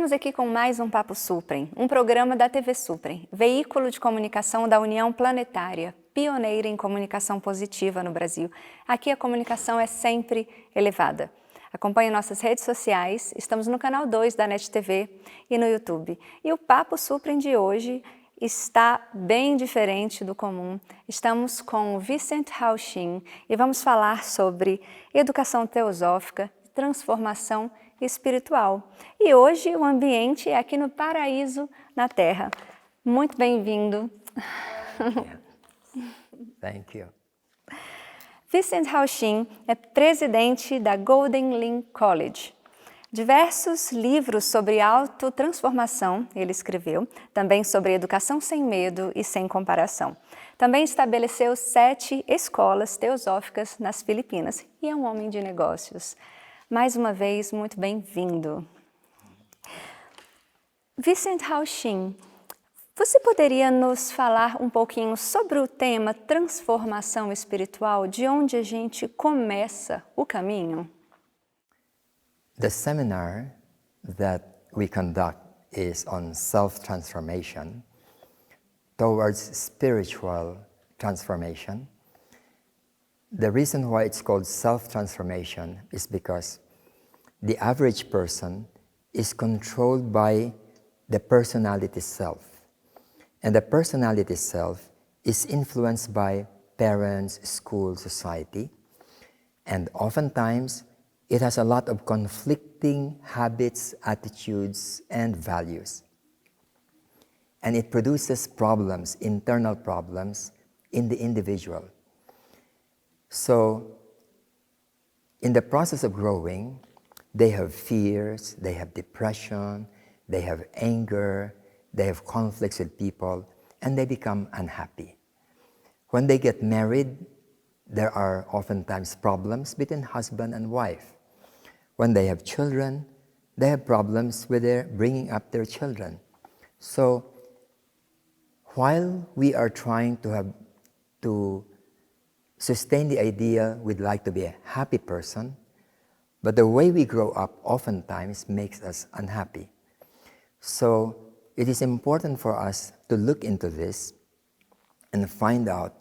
Estamos aqui com mais um Papo Supren, um programa da TV Supren, veículo de comunicação da UNIÃO PLANETÁRIA, pioneira em comunicação positiva no Brasil. Aqui a comunicação é sempre elevada. Acompanhe nossas redes sociais, estamos no canal 2 da NET TV e no YouTube. E o Papo Supren de hoje está bem diferente do comum. Estamos com o Vicente e vamos falar sobre educação teosófica, transformação espiritual. E hoje o ambiente é aqui no paraíso na Terra. Muito bem-vindo. Thank you. Vicente é presidente da Golden Link College. Diversos livros sobre autotransformação ele escreveu, também sobre educação sem medo e sem comparação. Também estabeleceu 7 escolas teosóficas nas Filipinas e é um homem de negócios. Mais uma vez, muito bem-vindo. Vicente, você poderia nos falar um pouquinho sobre o tema transformação espiritual, de onde a gente começa o caminho? The seminar that we conduct is on self-transformation towards spiritual transformation. The reason why it's called self-transformation is because the average person is controlled by the personality self. And the personality self is influenced by parents, school, society. And oftentimes, it has a lot of conflicting habits, attitudes, and values. And it produces problems, internal problems, in the individual. So, in the process of growing, they have fears, they have depression, they have anger, they have conflicts with people, and they become unhappy. When they get married, there are oftentimes problems between husband and wife. When they have children, they have problems with their bringing up their children. So, while we are trying to sustain the idea we'd like to be a happy person, but the way we grow up oftentimes makes us unhappy. So it is important for us to look into this and find out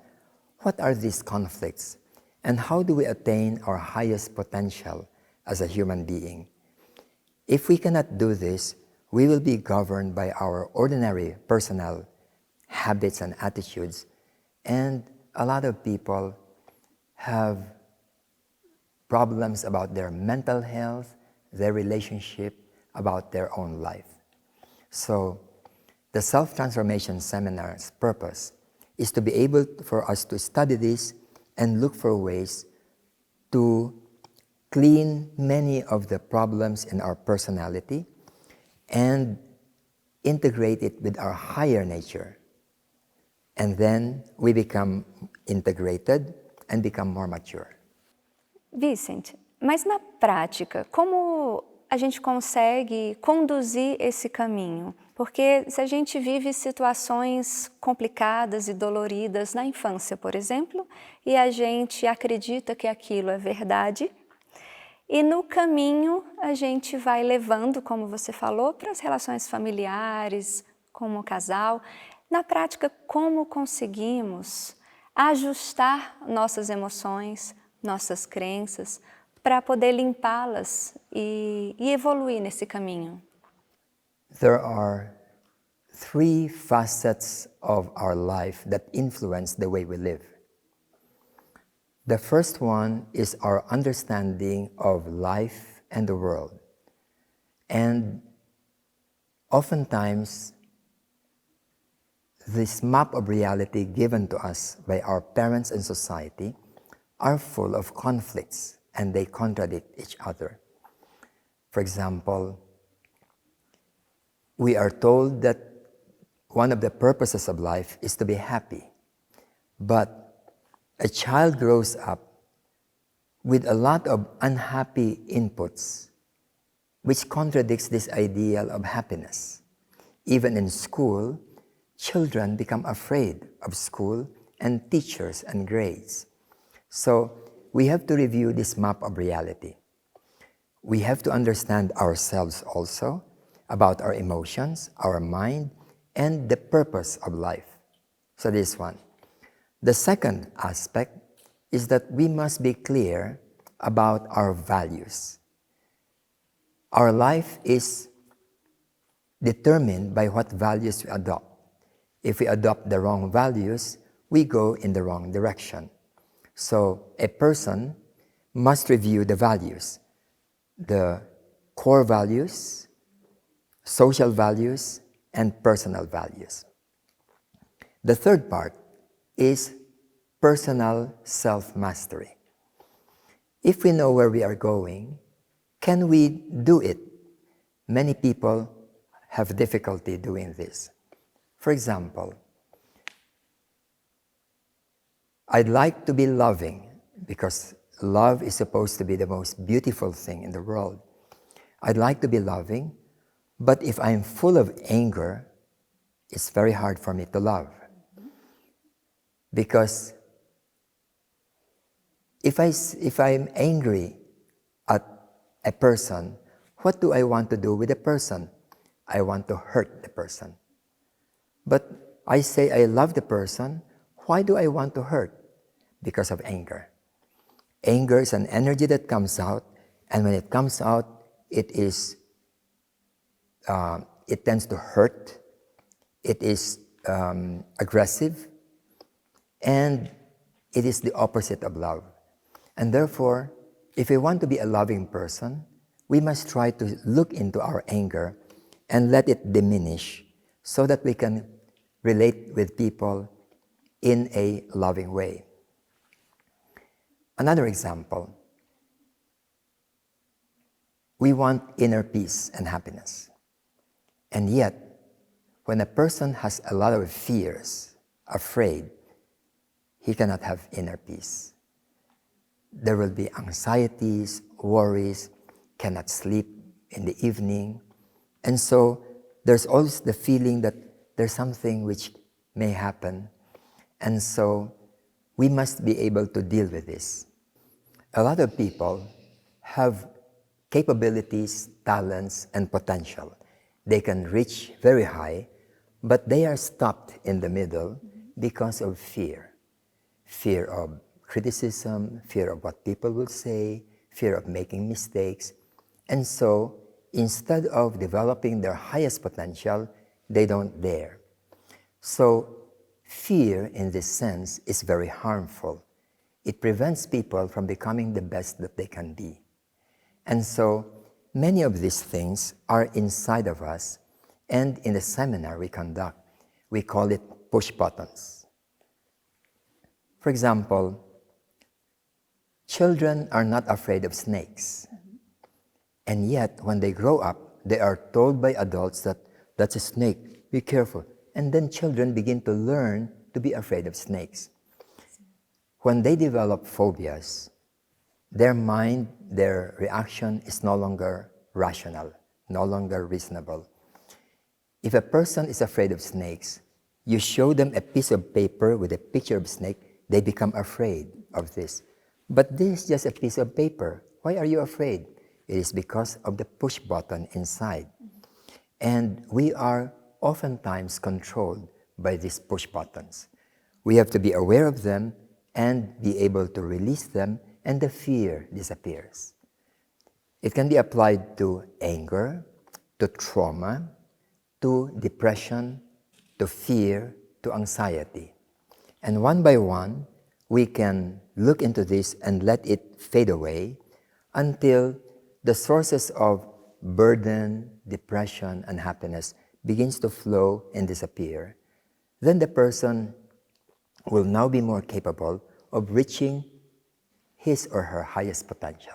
what are these conflicts and how do we attain our highest potential as a human being. If we cannot do this, we will be governed by our ordinary personal habits and attitudes, and a lot of people have problems about their mental health, their relationship, about their own life. So, the self-transformation seminar's purpose is to be able for us to study this and look for ways to clean many of the problems in our personality and integrate it with our higher nature. And then we become integrated and become more mature. Vicente, mas na prática, como a gente consegue conduzir esse caminho? Porque se a gente vive situações complicadas e doloridas na infância, por exemplo, e a gente acredita que aquilo é verdade, e no caminho a gente vai levando, como você falou, para as relações familiares, como casal. Na prática, como conseguimos ajustar nossas emoções, nossas crenças, para poder limpá-las e evoluir nesse caminho? There are 3 facets of our life that influence the way we live. The first one is our understanding of life and the world. And oftentimes, this map of reality given to us by our parents and society are full of conflicts, and they contradict each other. For example, we are told that one of the purposes of life is to be happy. But a child grows up with a lot of unhappy inputs, which contradicts this ideal of happiness. Even in school, children become afraid of school and teachers and grades. So we have to review this map of reality. We have to understand ourselves also, about our emotions, our mind, and the purpose of life. So this one. The second aspect is that we must be clear about our values. Our life is determined by what values we adopt. If we adopt the wrong values, we go in the wrong direction. So a person must review the values, the core values, social values, and personal values. The third part is personal self-mastery. If we know where we are going, can we do it? Many people have difficulty doing this. For example, I'd like to be loving because love is supposed to be the most beautiful thing in the world. I'd like to be loving, but if I'm full of anger, it's very hard for me to love. Because if I'm angry at a person, what do I want to do with the person? I want to hurt the person. But I say I love the person. Why do I want to hurt? Because of anger. Anger is an energy that comes out, and when it comes out, it tends to hurt. It is aggressive, and it is the opposite of love. And therefore, if we want to be a loving person, we must try to look into our anger and let it diminish so that we can relate with people in a loving way. Another example, we want inner peace and happiness. And yet, when a person has a lot of fears, afraid, he cannot have inner peace. There will be anxieties, worries, cannot sleep in the evening. And so there's always the feeling that there's something which may happen. And so we must be able to deal with this. A lot of people have capabilities, talents, and potential. They can reach very high, but they are stopped in the middle because of fear. Fear of criticism, fear of what people will say, fear of making mistakes. And so, instead of developing their highest potential, they don't dare. So, fear in this sense is very harmful. It prevents people from becoming the best that they can be. And so, many of these things are inside of us, and in the seminar we conduct, we call it push buttons. For example, children are not afraid of snakes. And yet, when they grow up, they are told by adults that that's a snake, be careful. And then children begin to learn to be afraid of snakes. When they develop phobias, their mind, their reaction is no longer rational, no longer reasonable. If a person is afraid of snakes, you show them a piece of paper with a picture of a snake, they become afraid of this. But this is just a piece of paper. Why are you afraid? It is because of the push button inside. And we are oftentimes controlled by these push buttons. We have to be aware of them and be able to release them, and the fear disappears. It can be applied to anger, to trauma, to depression, to fear, to anxiety. And one by one, we can look into this and let it fade away until the sources of burden, depression, and happiness begins to flow and disappear. Then the person will now be more capable of reaching his or her highest potential.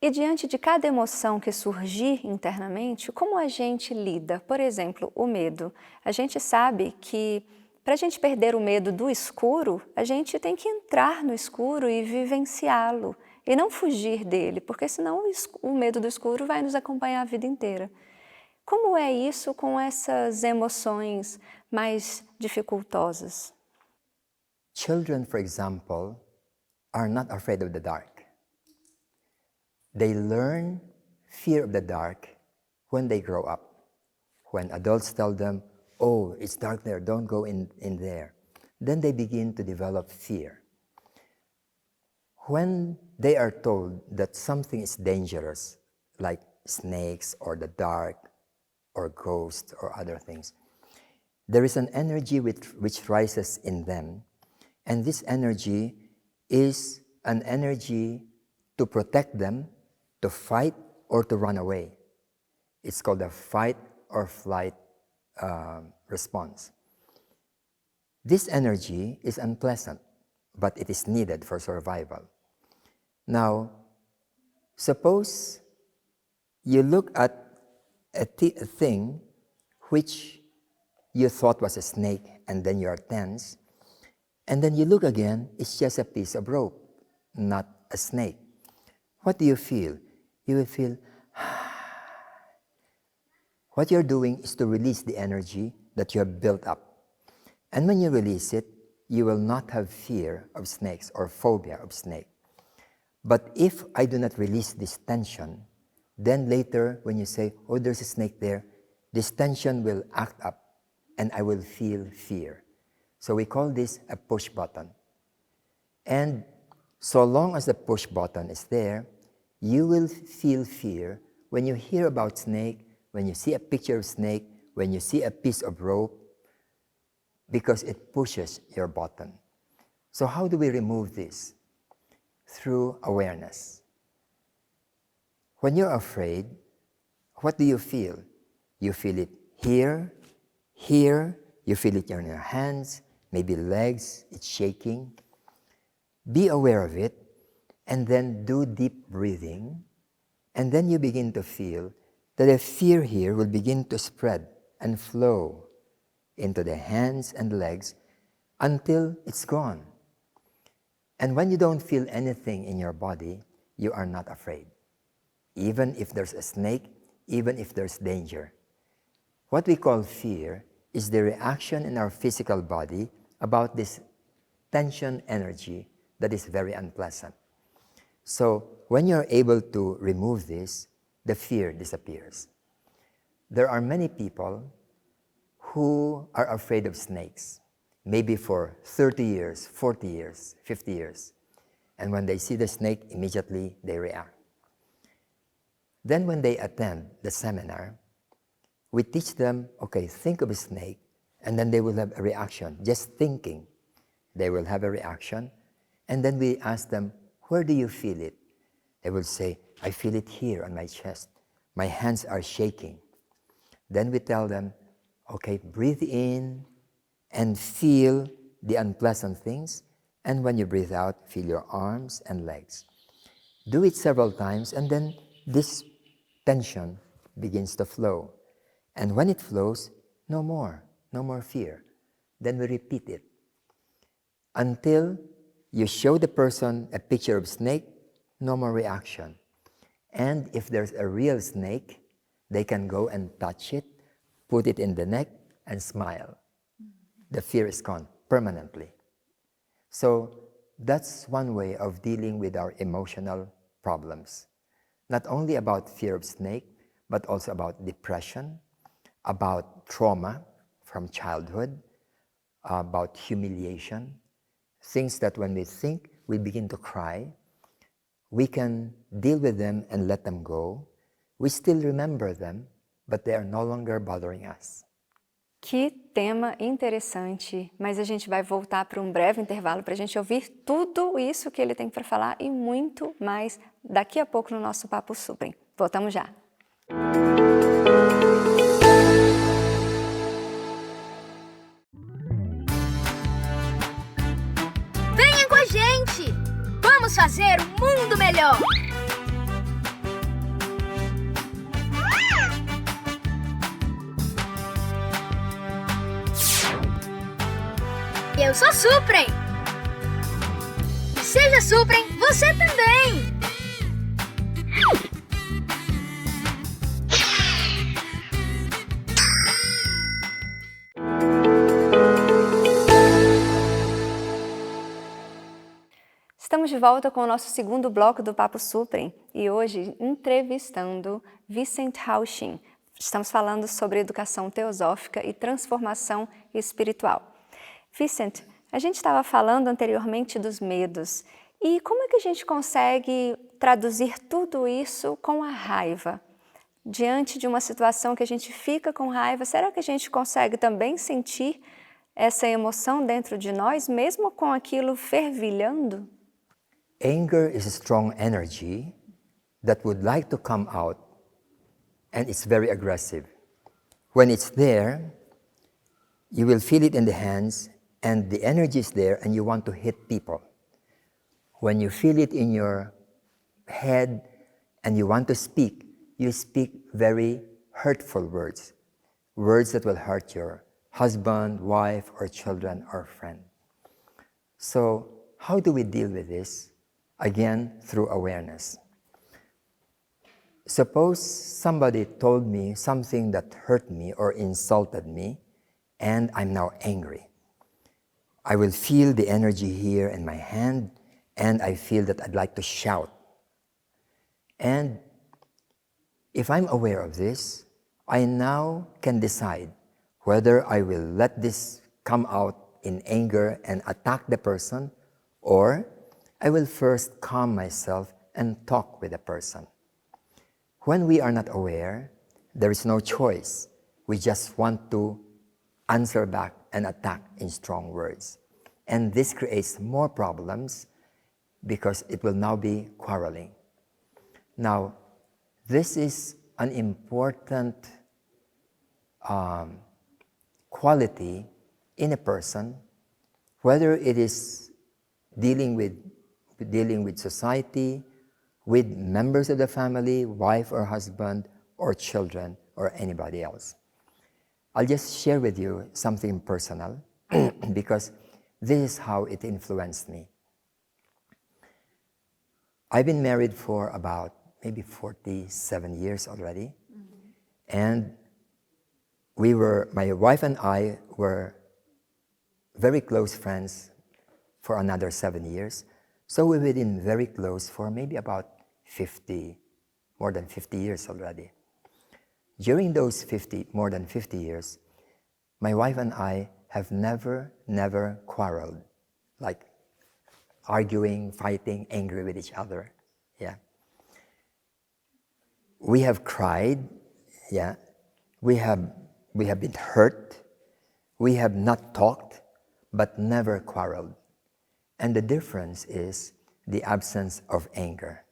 E diante de cada emoção que surgir internamente, como a gente lida? Por exemplo, o medo. A gente sabe que para a gente perder o medo do escuro, a gente tem que entrar no escuro e vivenciá-lo, e não fugir dele, porque senão o medo do escuro vai nos acompanhar a vida inteira. Como é isso com essas emoções mais dificultosas? Children, for example, are not afraid of the dark. They learn fear of the dark when they grow up. When adults tell them, oh, it's dark there, don't go in there. Then they begin to develop fear. When they are told that something is dangerous, like snakes or the dark or ghosts or other things, there is an energy which rises in them, and this energy is an energy to protect them, to fight or to run away. It's called a fight or flight response. This energy is unpleasant, but it is needed for survival. Now, suppose you look at a thing which you thought was a snake, and then you are tense, and then you look again, it's just a piece of rope, not a snake. What do you feel? You will feel, what you're doing is to release the energy that you have built up. And when you release it, you will not have fear of snakes or phobia of snake. But if I do not release this tension, then later when you say, oh, there's a snake there, this tension will act up and I will feel fear. So we call this a push button. And so long as the push button is there, you will feel fear when you hear about snake, when you see a picture of snake, when you see a piece of rope, because it pushes your button. So how do we remove this? Through awareness. When you're afraid, what do you feel? You feel it here, here, you feel it in your hands, maybe legs, it's shaking. Be aware of it, and then do deep breathing, and then you begin to feel that the fear here will begin to spread and flow into the hands and legs until it's gone. And when you don't feel anything in your body, you are not afraid. Even if there's a snake, even if there's danger. What we call fear is the reaction in our physical body about this tension energy that is very unpleasant. So when you're able to remove this, the fear disappears. There are many people who are afraid of snakes, maybe for 30 years, 40 years, 50 years. And when they see the snake, immediately they react. Then when they attend the seminar, we teach them, okay, think of a snake, and then they will have a reaction. Just thinking, they will have a reaction. And then we ask them, where do you feel it? They will say, I feel it here on my chest. My hands are shaking. Then we tell them, okay, breathe in and feel the unpleasant things. And when you breathe out, feel your arms and legs. Do it several times, and then this tension begins to flow. And when it flows, no more fear. Then we repeat it until you show the person a picture of snake, no more reaction. And if there's a real snake, they can go and touch it, put it in the neck, and smile. The fear is gone permanently. So that's one way of dealing with our emotional problems. Not only about fear of snake, but also about depression, about trauma from childhood, about humiliation, things that when we think, we begin to cry. We can deal with them and let them go. We still remember them, but they are no longer bothering us. Que tema interessante, mas a gente vai voltar para um breve intervalo para a gente ouvir tudo isso que ele tem para falar e muito mais daqui a pouco no nosso Papo Supren. Voltamos já. Venha com a gente! Vamos fazer um mundo melhor! Eu sou Supren! Seja Supren, você também! Estamos de volta com o nosso segundo bloco do Papo Supren e hoje entrevistando Vicente, Estamos falando sobre educação teosófica e transformação espiritual. Vicente, a gente estava falando anteriormente dos medos. E como é que a gente consegue traduzir tudo isso com a raiva? Diante de uma situação que a gente fica com raiva, será que a gente consegue também sentir essa emoção dentro de nós, mesmo com aquilo fervilhando? Anger is a strong energy that would like to come out, and it's very aggressive. When it's there, you will feel it in the hands, and the energy is there, and you want to hit people. When you feel it in your head and you want to speak, you speak very hurtful words, words that will hurt your husband, wife, or children, or friend. So how do we deal with this? Again, through awareness. Suppose somebody told me something that hurt me or insulted me, and I'm now angry. I will feel the energy here in my hand, and I feel that I'd like to shout. And if I'm aware of this, I now can decide whether I will let this come out in anger and attack the person, or I will first calm myself and talk with the person. When we are not aware, there is no choice. We just want to answer back and attack in strong words. And this creates more problems because it will now be quarreling. Now, this is an important quality in a person, whether it is dealing with society, with members of the family, wife or husband, or children, or anybody else. I'll just share with you something personal because this is how it influenced me. I've been married for about maybe 47 years already, and my wife and I were very close friends for another 7 years. So we've been very close for maybe about more than 50 years already. During those more than 50 years, my wife and I have never quarreled, like arguing, fighting, angry with each other. Yeah. We have cried. Yeah. We have been hurt. We have not talked, but never quarreled. And the difference is the absence of anger.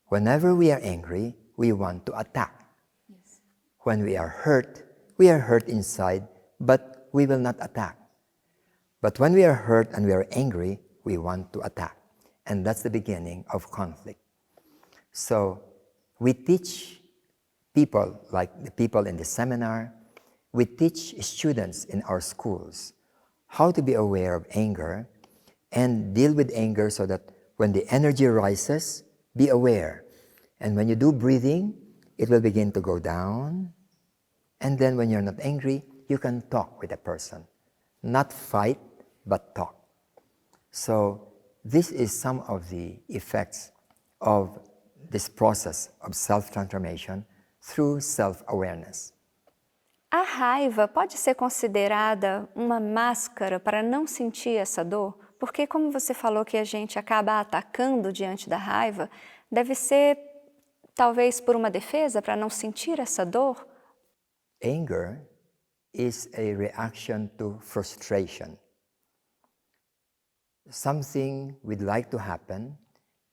Whenever we are angry, we want to attack. Yes. When we are hurt inside, but we will not attack. But when we are hurt and we are angry, we want to attack. And that's the beginning of conflict. So we teach people, like the people in the seminar, we teach students in our schools how to be aware of anger and deal with anger so that when the energy rises, be aware. And when you do breathing, it will begin to go down. And then when you're not angry, you can talk with a person. Not fight, but talk. So this is some of the effects of this process of self-transformation through self-awareness. A raiva pode ser considerada uma máscara para não sentir essa dor? Porque como você falou que a gente acaba atacando diante da raiva, deve ser talvez por uma defesa para não sentir essa dor? Anger is a reaction to frustration. Something we'd like to happen,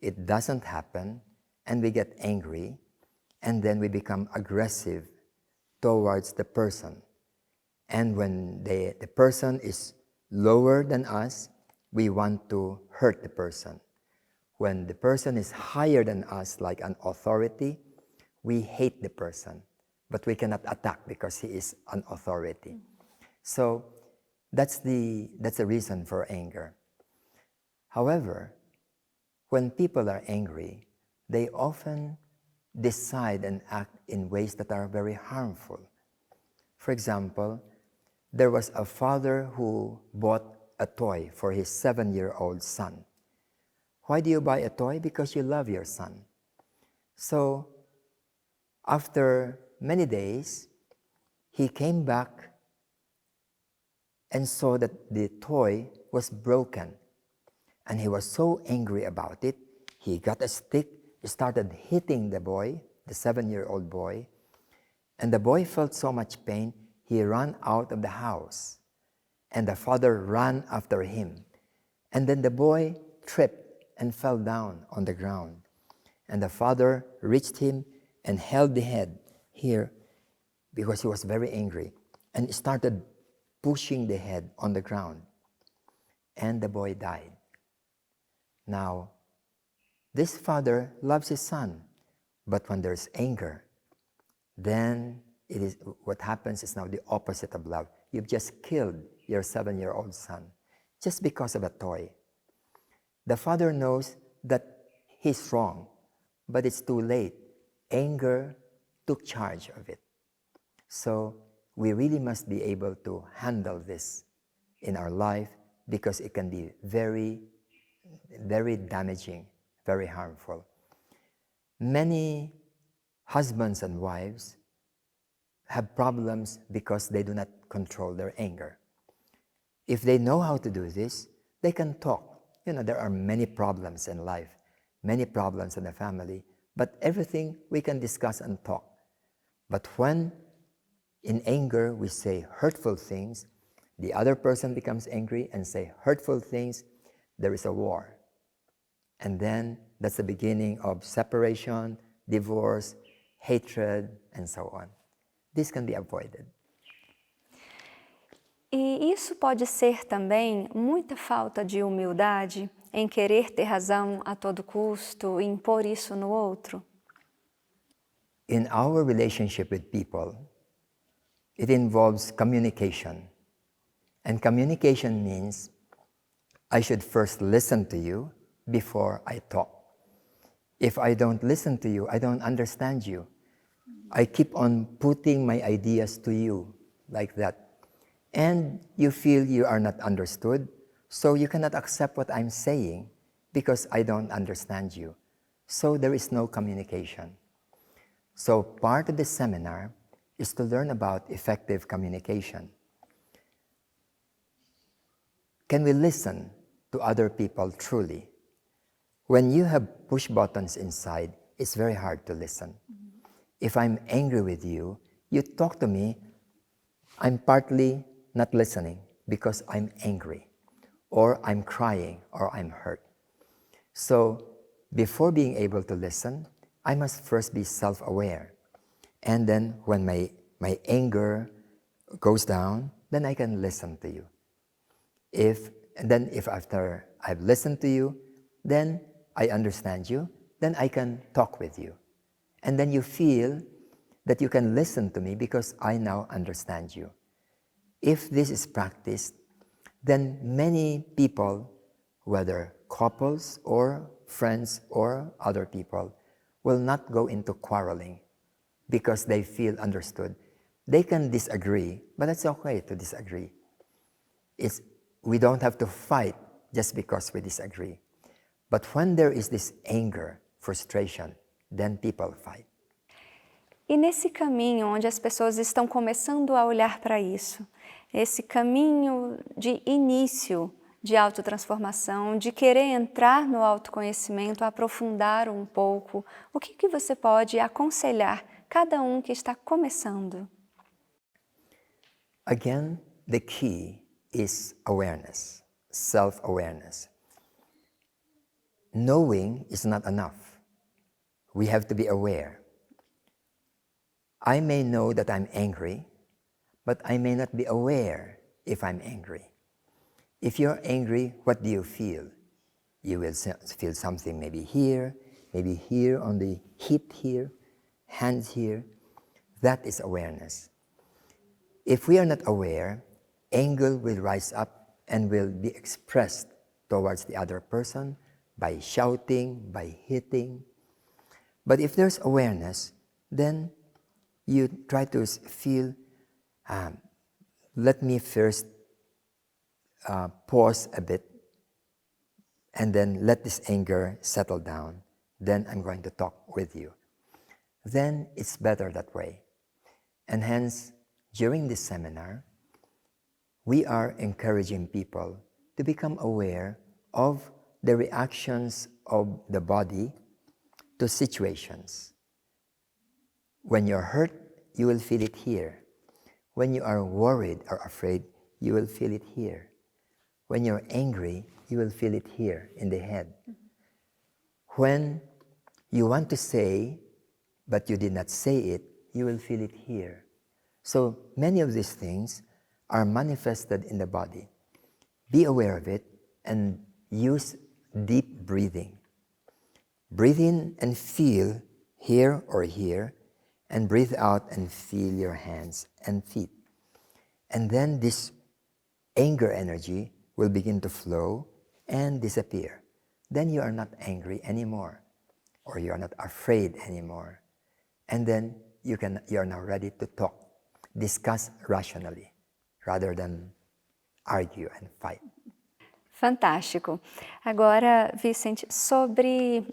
it doesn't happen, and we get angry, and then we become aggressive towards the person. And when the person is lower than us, we want to hurt the person. When the person is higher than us, like an authority, we hate the person, but we cannot attack because he is an authority. So that's the reason for anger. However, when people are angry, they often decide and act in ways that are very harmful. For example, there was a father who bought a toy for his 7-year-old son. Why do you buy a toy? Because you love your son. So after many days, he came back and saw that the toy was broken. And he was so angry about it, he got a stick, started hitting the boy, the 7-year-old boy, and the boy felt so much pain, he ran out of the house. And the father ran after him. And then the boy tripped and fell down on the ground. And the father reached him and held the head here because he was very angry and started pushing the head on the ground. And the boy died. Now, this father loves his son, but when there's anger, then what happens is now the opposite of love. You've just killed your 7-year-old son just because of a toy. The father knows that he's wrong, but it's too late. Anger took charge of it. So we really must be able to handle this in our life because it can be very, very damaging, very harmful. Many husbands and wives have problems because they do not control their anger. If they know how to do this, they can talk. There are many problems in life, many problems in the family, but everything we can discuss and talk. But when in anger we say hurtful things, the other person becomes angry and say hurtful things, there is a war. And then that's the beginning of separation, divorce, hatred, and so on. This can be avoided. E isso pode ser também muita falta de humildade em querer ter razão a todo custo e impor isso no outro? In our relationship with people, it involves communication. And communication means I should first listen to you before I talk. If I don't listen to you, I don't understand you. I keep on putting my ideas to you like that. And you feel you are not understood, so you cannot accept what I'm saying because I don't understand you. So there is no communication. So part of the seminar is to learn about effective communication. Can we listen to other people truly? When you have push buttons inside, it's very hard to listen. If I'm angry with you, you talk to me, I'm partly not listening because I'm angry, or I'm crying, or I'm hurt. So before being able to listen, I must first be self-aware. And then when my anger goes down, then I can listen to you. If after I've listened to you, then I understand you, then I can talk with you. And then you feel that you can listen to me because I now understand you. If this is practiced, then many people, whether couples or friends or other people, will not go into quarreling because they feel understood. They can disagree, but it's okay to disagree. We don't have to fight just because we disagree. But when there is this anger, frustration, then people fight. E nesse caminho onde as pessoas estão começando a olhar para isso, esse caminho de início de autotransformação, de querer entrar no autoconhecimento, aprofundar um pouco, o que você pode aconselhar cada um que está começando? Again, the key is awareness, self-awareness. Knowing is not enough. We have to be aware. I may know that I'm angry, but I may not be aware if I'm angry. If you're angry, what do you feel? You will feel something maybe here on the hip here, hands here. That is awareness. If we are not aware, anger will rise up and will be expressed towards the other person by shouting, by hitting. But if there's awareness, then you try to feel, let me first pause a bit and then let this anger settle down. Then I'm going to talk with you. Then it's better that way. And hence, during this seminar, we are encouraging people to become aware of the reactions of the body to situations. When you're hurt, you will feel it here. When you are worried or afraid, you will feel it here. When you're angry, you will feel it here in the head. When you want to say, but you did not say it, you will feel it here. So many of these things are manifested in the body. Be aware of it and use deep breathing. Breathe in and feel here or here, and breathe out and feel your hands and feet. And then this anger energy will begin to flow and disappear. Then you are not angry anymore, or you are not afraid anymore. And then you are now ready to talk, discuss rationally, rather than argue and fight. Fantástico. Agora, Vicente, sobre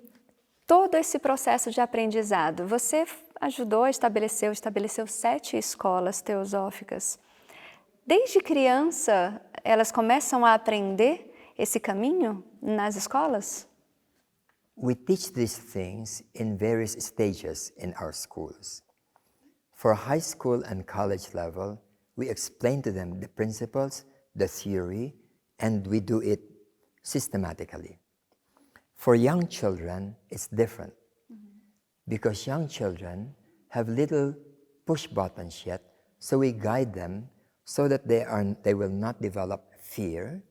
todo esse processo de aprendizado, você ajudou, estabeleceu 7 escolas teosóficas. Desde criança, elas começam a aprender esse caminho nas escolas? We teach these things in various stages in our schools. For high school and college level, we explain to them the principles, the theory, and we do it systematically. For young children, it's different. Because young children have little push buttons yet, so we guide them so that they will not develop fear,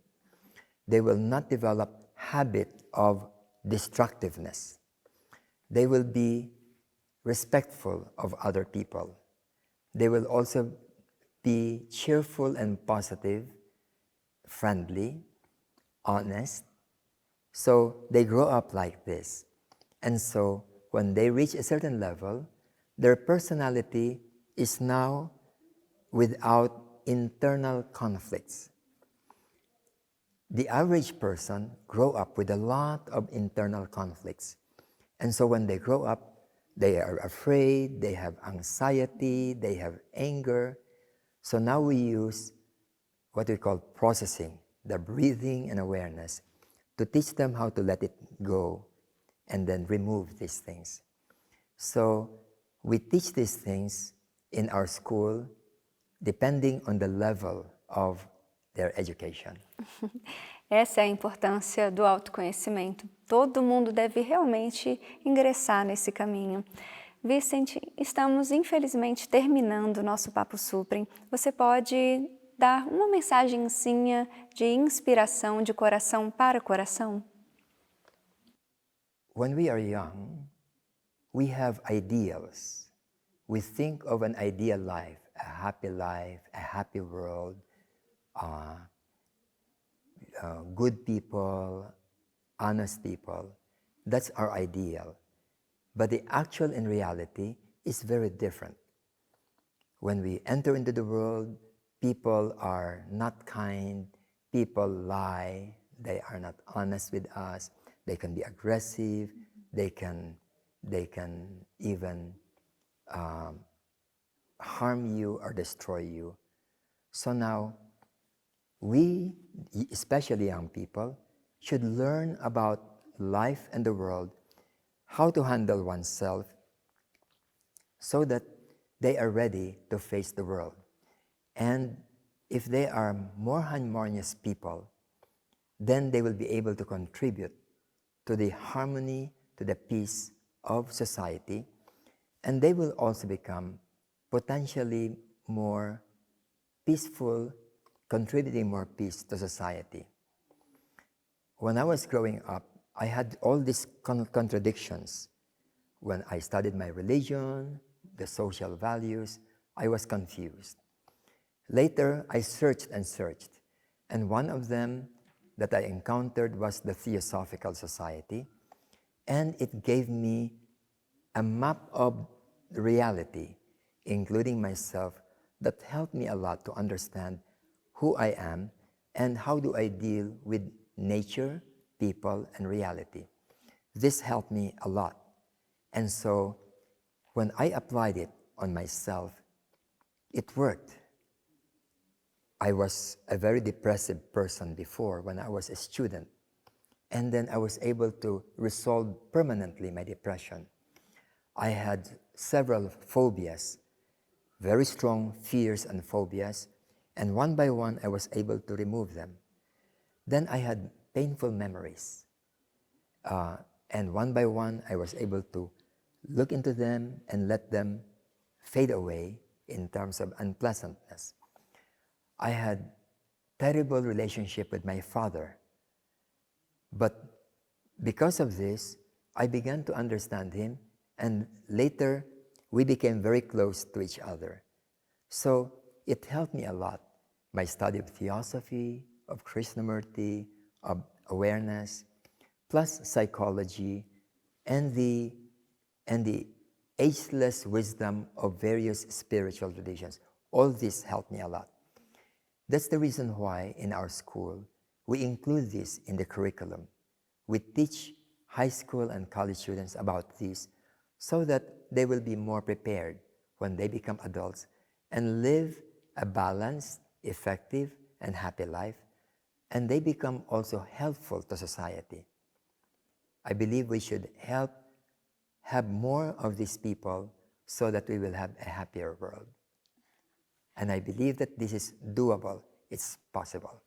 they will not develop habit of destructiveness. They will be respectful of other people. They will also be cheerful and positive, friendly, honest. So they grow up like this. And so when they reach a certain level, their personality is now without internal conflicts. The average person grow up with a lot of internal conflicts. And so when they grow up, they are afraid, they have anxiety, they have anger. So now we use what we call processing, the breathing and awareness, to teach them how to let it go and then remove these things. So we teach these things in our school depending on the level of their education. Essa é a importância do autoconhecimento. Todo mundo deve realmente ingressar nesse caminho. Vicente, estamos infelizmente terminando o nosso Papo Supren. Você pode dar uma mensagenzinha de inspiração de coração para coração? When we are young, we have ideals. We think of an ideal life, a happy world, good people, honest people. That's our ideal. But the actual in reality is very different. When we enter into the world, people are not kind, people lie, they are not honest with us, they can be aggressive, they can even harm you or destroy you. So now, we, especially young people, should learn about life and the world, how to handle oneself, so that they are ready to face the world. And if they are more harmonious people, then they will be able to contribute to the harmony, to the peace of society, and they will also become potentially more peaceful, contributing more peace to society. When I was growing up, I had all these contradictions. When I studied my religion, the social values, I was confused. Later, I searched and searched, and one of them that I encountered was the Theosophical Society, and it gave me a map of reality, including myself, that helped me a lot to understand who I am and how do I deal with nature, people, and reality. This helped me a lot. And so when I applied it on myself, it worked. I was a very depressive person before when I was a student. And then I was able to resolve permanently my depression. I had several phobias, very strong fears and phobias, and one by one I was able to remove them. Then I had painful memories, and one by one I was able to look into them and let them fade away in terms of unpleasantness. I had terrible relationship with my father, but because of this, I began to understand him, and later we became very close to each other. So it helped me a lot, my study of theosophy, of Krishnamurti, of awareness, plus psychology, and the ageless wisdom of various spiritual traditions. All this helped me a lot. That's the reason why in our school, we include this in the curriculum. We teach high school and college students about this so that they will be more prepared when they become adults and live a balanced, effective, and happy life, and they become also helpful to society. I believe we should have more of these people so that we will have a happier world. And I believe that this is doable, it's possible.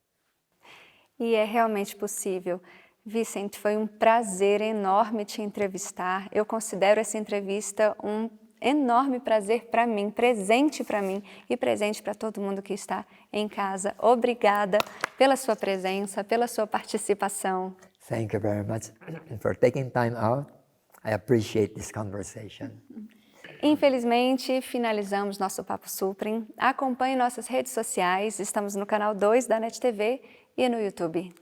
E é realmente possível. Vicente, foi um prazer enorme te entrevistar. Eu considero essa entrevista um enorme prazer para mim, presente para mim e presente para todo mundo que está em casa. Obrigada pela sua presença, pela sua participação. Thank you very much for taking time out. I appreciate this conversation. Infelizmente, finalizamos nosso Papo Supren. Acompanhe nossas redes sociais. Estamos no canal 2 da NET TV e no YouTube.